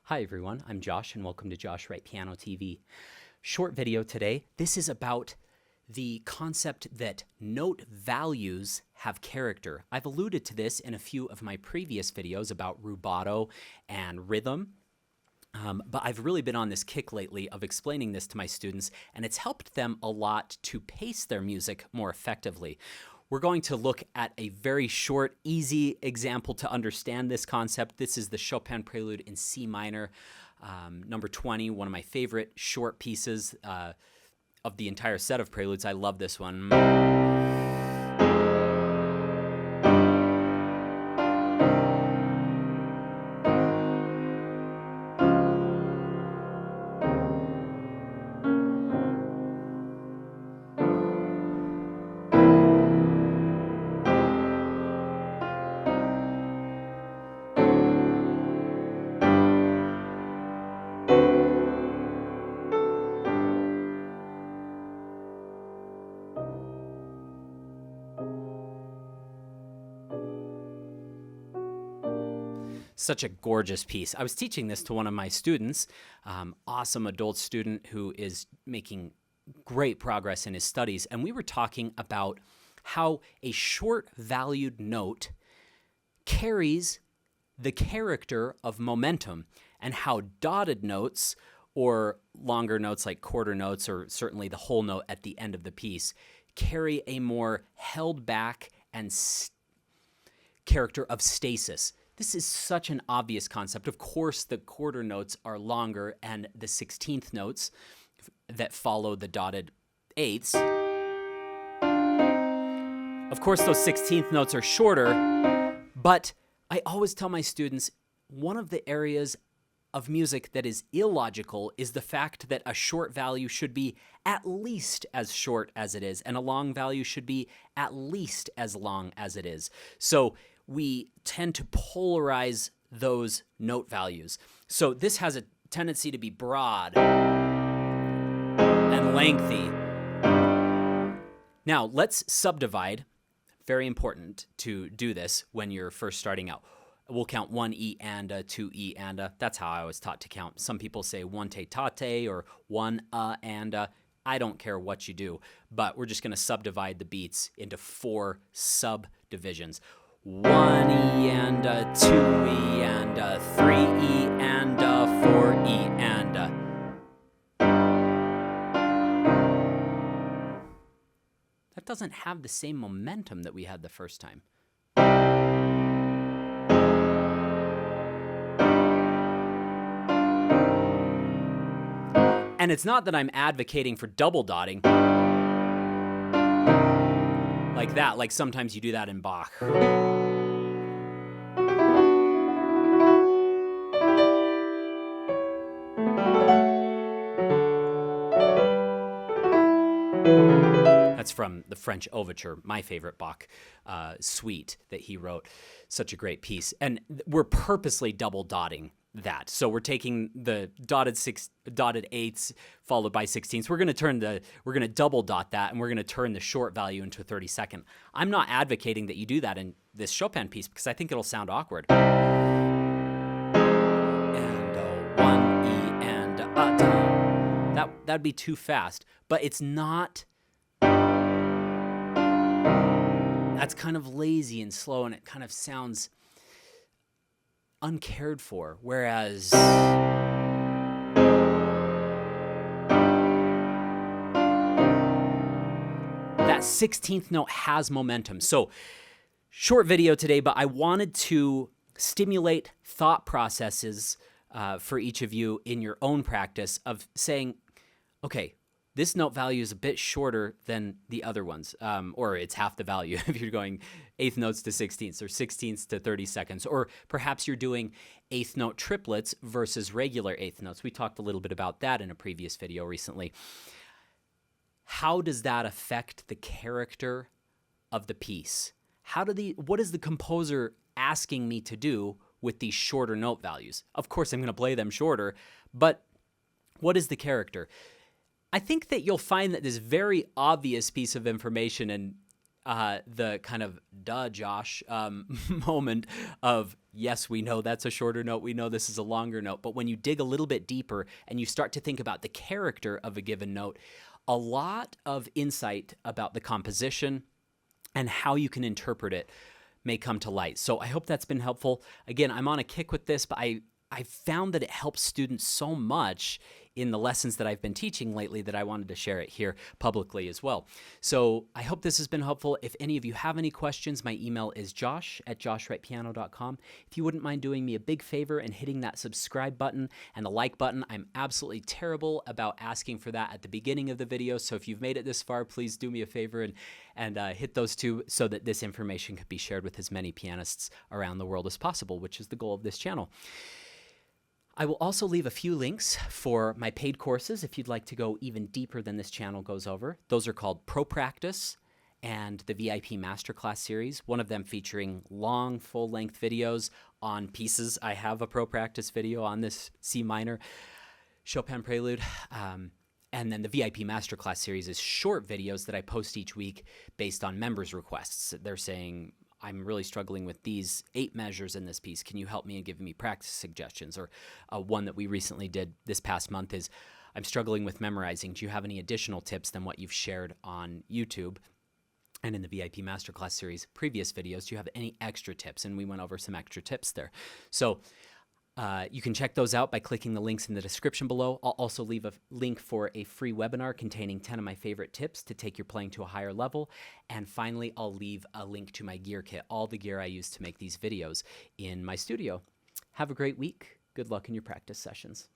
Hi everyone, I'm Josh and welcome to Josh Wright Piano TV. Short video today. This is about the concept that note values have character. I've alluded to this in a few of my previous videos about rubato and rhythm, but I've really been on this kick lately of explaining this to my students, and it's helped them a lot to pace their music more effectively. We're going to look at a very short, easy example to understand this concept. This is the Chopin Prelude in C minor, number 20, one of my favorite short pieces of the entire set of preludes. I love this one. Such a gorgeous piece. I was teaching this to one of my students, awesome adult student who is making great progress in his studies, and we were talking about how a short valued note carries the character of momentum, and how dotted notes or longer notes like quarter notes or certainly the whole note at the end of the piece carry a more held back and character of stasis. This is such an obvious concept. Of course, the quarter notes are longer and the 16th notes that follow the dotted eighths. Of course, those 16th notes are shorter, but I always tell my students, one of the areas of music that is illogical is the fact that a short value should be at least as short as it is, and a long value should be at least as long as it is. So we tend to polarize those note values. So this has a tendency to be broad and lengthy. Now let's subdivide. Very important to do this when you're first starting out. We'll count 1 E and a, 2 E and a. That's how I was taught to count. Some people say 1 te tate or 1 and a. I don't care what you do, but we're just going to subdivide the beats into 4 subdivisions. 1 E and a, 2 E and a, 3 E and a, 4 E and a. That doesn't have the same momentum that we had the first time. And it's not that I'm advocating for double dotting like that, like sometimes you do that in Bach. That's from the French Overture, my favorite Bach suite that he wrote. Such a great piece. And we're purposely double dotting that. So we're taking the dotted eighths followed by 16ths. We're going to double dot that, and we're going to turn the short value into a 32nd. I'm not advocating that you do that in this Chopin piece because I think it'll sound awkward. And 1 E and that'd be too fast, but it's not. That's kind of lazy and slow, and it kind of sounds uncared for, whereas that 16th note has momentum. So short video today, but I wanted to stimulate thought processes for each of you in your own practice of saying, okay, this note value is a bit shorter than the other ones, or it's half the value if you're going eighth notes to 16ths or 16ths to 32nds, or perhaps you're doing eighth note triplets versus regular eighth notes. We talked a little bit about that in a previous video recently. How does that affect the character of the piece? What is the composer asking me to do with these shorter note values? Of course, I'm going to play them shorter, but what is the character? I think that you'll find that this very obvious piece of information, and the kind of duh, Josh moment of, yes, we know that's a shorter note. We know this is a longer note. But when you dig a little bit deeper and you start to think about the character of a given note, a lot of insight about the composition and how you can interpret it may come to light. So I hope that's been helpful. Again, I'm on a kick with this, but I found that it helps students so much in the lessons that I've been teaching lately that I wanted to share it here publicly as well. So I hope this has been helpful. If any of you have any questions, my email is josh@joshwrightpiano.com. If you wouldn't mind doing me a big favor and hitting that subscribe button and the like button, I'm absolutely terrible about asking for that at the beginning of the video. So if you've made it this far, please do me a favor and hit those two so that this information could be shared with as many pianists around the world as possible, which is the goal of this channel. I will also leave a few links for my paid courses if you'd like to go even deeper than this channel goes over. Those are called Pro Practice and the VIP Masterclass series, one of them featuring long, full-length videos on pieces. I have a Pro Practice video on this C minor Chopin Prelude. And then the VIP Masterclass series is short videos that I post each week based on members' requests. They're saying, I'm really struggling with these 8 measures in this piece. Can you help me and give me practice suggestions? Or one that we recently did this past month is, I'm struggling with memorizing. Do you have any additional tips than what you've shared on YouTube? And in the VIP Masterclass series, previous videos, do you have any extra tips? And we went over some extra tips there. So you can check those out by clicking the links in the description below. I'll also leave a link for a free webinar containing 10 of my favorite tips to take your playing to a higher level. And finally, I'll leave a link to my gear kit, all the gear I use to make these videos in my studio. Have a great week. Good luck in your practice sessions.